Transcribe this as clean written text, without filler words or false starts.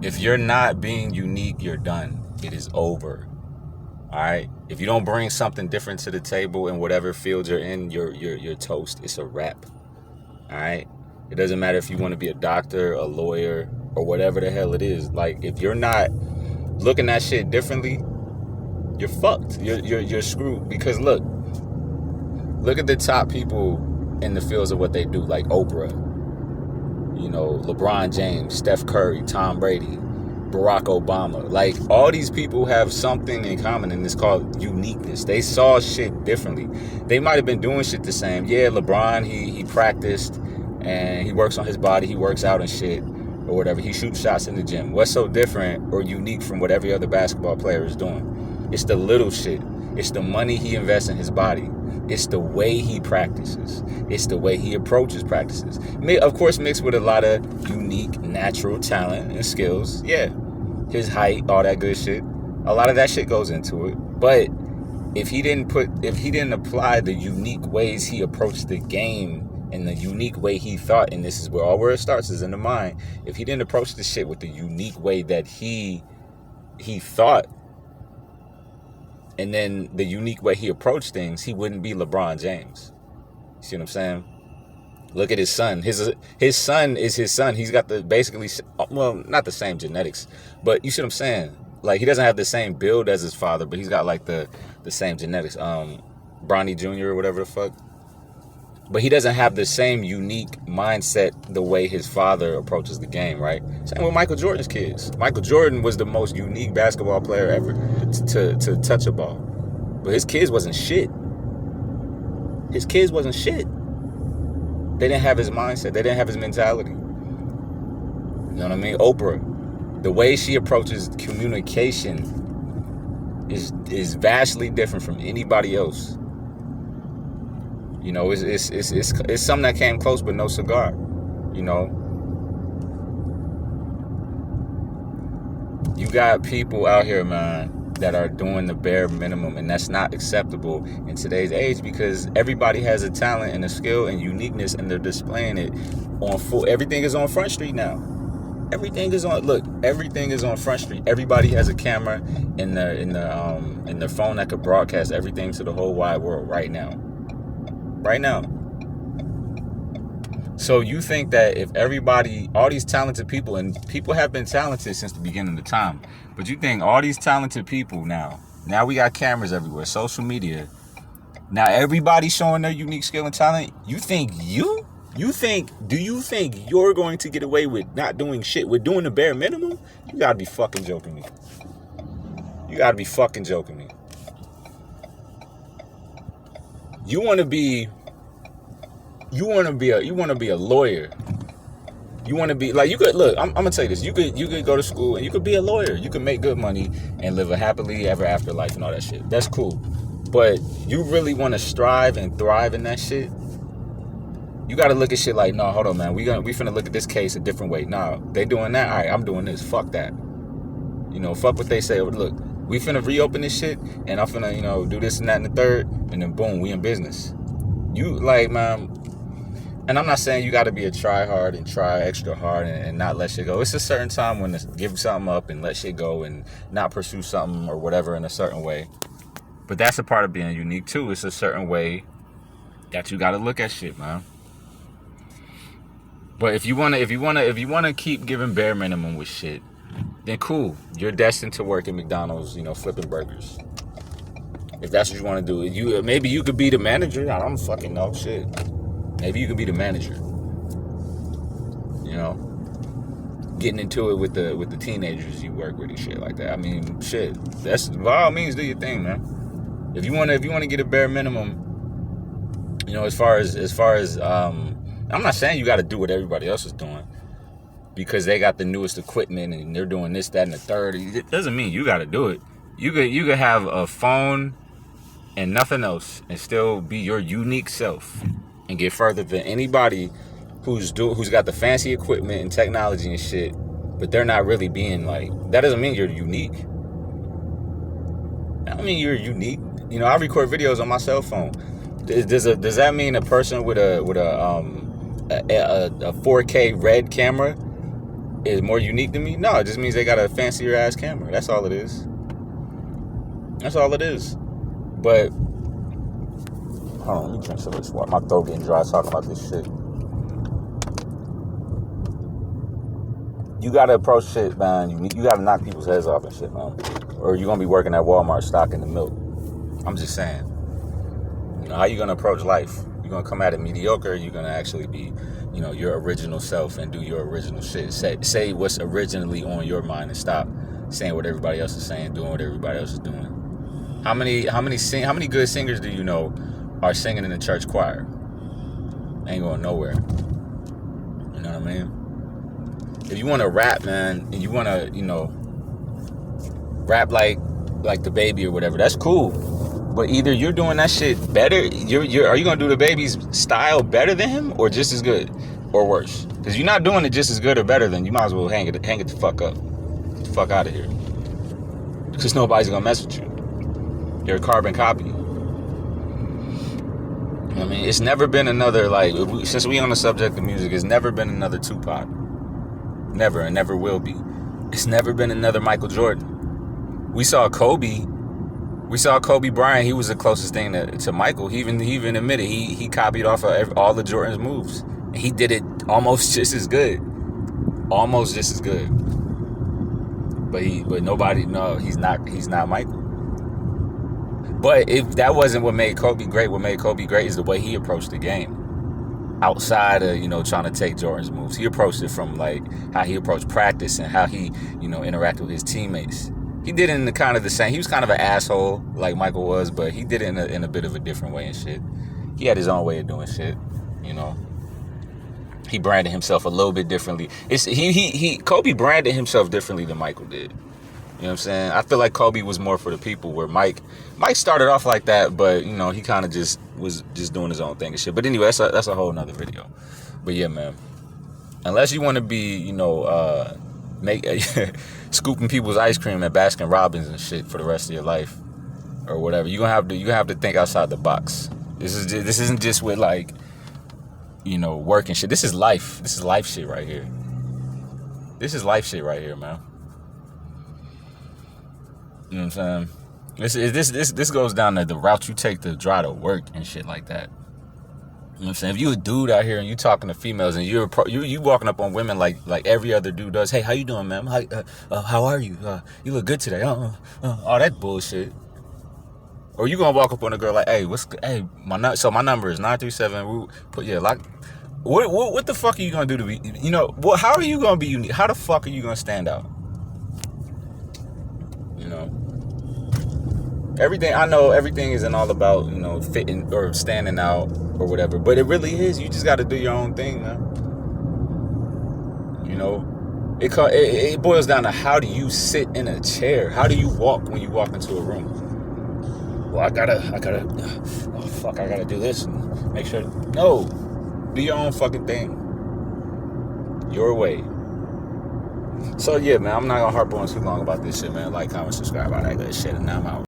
If you're not being unique, you're done. It is over. All right. If you don't bring something different to the table in whatever field you're in, you're toast. It's a wrap. All right. It doesn't matter if you want to be a doctor, a lawyer, or whatever the hell it is. Like, if you're not looking at shit differently, you're fucked. You're screwed. Because look at the top people in the fields of what they do, like Oprah, LeBron James, Steph Curry, Tom Brady, Barack Obama. Like, all these people have something in common, and it's called uniqueness. They saw shit differently. They might have been doing shit the same. Yeah, LeBron, he practiced and he works on his body, he works out and shit, or whatever. He shoots shots in the gym. What's so different or unique from what every other basketball player is doing? It's the little shit. It's the money he invests in his body. It's the way he practices. It's the way he approaches practices. Of course, mixed with a lot of unique, natural talent and skills. Yeah, his height, all that good shit. A lot of that shit goes into it. But if he didn't apply the unique ways he approached the game and the unique way he thought, and this is where it starts, is in the mind. If he didn't approach the shit with the unique way that he thought, and then the unique way he approached things, he wouldn't be LeBron James. You see what I'm saying? Look at his son. His son is his son. He's got not the same genetics, but you see what I'm saying? Like, he doesn't have the same build as his father, but he's got like the same genetics. Bronny Jr. or whatever the fuck. But he doesn't have the same unique mindset the way his father approaches the game, right? Same with Michael Jordan's kids. Michael Jordan was the most unique basketball player ever to touch a ball. But his kids wasn't shit. His kids wasn't shit. They didn't have his mindset. They didn't have his mentality. You know what I mean? Oprah, the way she approaches communication is vastly different from anybody else. It's something that came close, but no cigar. You got people out here, man, that are doing the bare minimum, and that's not acceptable in today's age, because everybody has a talent and a skill and uniqueness, and they're displaying it on full. Everything is on Front Street now. Everything is on Front Street. Everybody has a camera in their phone that could broadcast everything to the whole wide world right now. Right now. So you think that if everybody, all these talented people, and people have been talented since the beginning of time, but you think all these talented people now we got cameras everywhere, social media, now everybody's showing their unique skill and talent. Do you think you're going to get away with not doing shit, with doing the bare minimum? You gotta be fucking joking me. You want to be a lawyer. You want to be like, you could look. I'm gonna tell you this. You could go to school and you could be a lawyer. You could make good money and live a happily ever after life and all that shit. That's cool. But you really want to strive and thrive in that shit? You got to look at shit like, no, hold on, man. We finna look at this case a different way. Nah, they doing that. All right, I'm doing this. Fuck that. Fuck what they say. Look, we finna reopen this shit, and I'm finna, do this and that and the third, and then boom, we in business. You, like, man, and I'm not saying you got to be a try hard and try extra hard and not let shit go. It's a certain time when to give something up and let shit go and not pursue something or whatever in a certain way. But that's a part of being unique too. It's a certain way that you got to look at shit, man. But if you wanna keep giving bare minimum with shit, then cool. You're destined to work at McDonald's, flipping burgers. If that's what you want to do, maybe you could be the manager. I don't fucking know, shit. Maybe you could be the manager. Getting into it with the teenagers you work with and shit like that. I mean, shit. That's, by all means, do your thing, man. If you wanna get a bare minimum, as far as I'm not saying you got to do what everybody else is doing because they got the newest equipment and they're doing this, that, and the third. It doesn't mean you got to do it. You could have a phone and nothing else and still be your unique self and get further than anybody who's got the fancy equipment and technology and shit, but they're not really being like. That doesn't mean you're unique. I don't mean you're unique. I record videos on my cell phone. Does that mean a person with a 4K red camera is more unique than me? No, it just means they got a fancier ass camera. That's all it is. That's all it is. But hold on, let me drink some of this water. My throat getting dry talking about this shit. You gotta approach shit, man. You gotta knock people's heads off and shit, man. Or you're gonna be working at Walmart stocking the milk. I'm just saying. You know, how you gonna approach life? You're gonna come at it mediocre, or you're gonna actually be, you know, your original self and do your original shit. Say what's originally on your mind and stop saying what everybody else is saying, doing what everybody else is doing. How many good singers do you know are singing in the church choir? Ain't going nowhere. You know what I mean? If you want to rap, man, and you want to, you know, rap like the Baby or whatever, that's cool. But either you're doing that shit better, are you gonna do the Baby's style better than him, or just as good, or worse? Because you're not doing it just as good or better than, you might as well hang it the fuck up, get the fuck out of here. Because nobody's gonna mess with you. You're a carbon copy. I mean, it's never been another, like, since we on the subject of music, it's never been another Tupac. Never, and never will be. It's never been another Michael Jordan. We saw Kobe Bryant. He was the closest thing to Michael. He even admitted he copied off of all the Jordan's moves. And he did it almost just as good. Almost just as good. But nobody, no, he's not Michael. But if that wasn't what made Kobe great is the way he approached the game. Outside of, you know, trying to take Jordan's moves. He approached it from, like, how he approached practice and how he, you know, interacted with his teammates. He did it in the kind of the same. He was kind of an asshole like Michael was, but he did it in a bit of a different way and shit. He had his own way of doing shit, you know. He branded himself a little bit differently. Kobe branded himself differently than Michael did. You know what I'm saying? I feel like Kobe was more for the people, where Mike started off like that, but, you know, he kind of just was just doing his own thing and shit. But anyway, that's a whole nother video. But yeah, man, unless you want to be, you know, scooping people's ice cream at Baskin Robbins and shit for the rest of your life or whatever, you have to think outside the box. This isn't just with, like, you know, work and shit. This is life. This is life shit right here. This is life shit right here, man. You know what I'm saying? This goes down to the route you take to drive to work and shit like that. You know what I'm saying? If you a dude out here and you talking to females and you walking up on women like every other dude does, hey, how you doing, ma'am? How are you? You look good today. All that bullshit. Or you gonna walk up on a girl like, hey, my number is 937. What the fuck are you gonna do to be? You know, how are you gonna be unique? How the fuck are you gonna stand out? You know, everything isn't all about, you know, fitting or standing out or whatever, but it really is. You just got to do your own thing, man. You know, it boils down to, how do you sit in a chair? How do you walk when you walk into a room? Well, I gotta do this and make sure. No, do your own fucking thing, your way. So yeah, man, I'm not gonna harp on too long about this shit, man. Like, comment, subscribe, all that good shit, and now I'm out.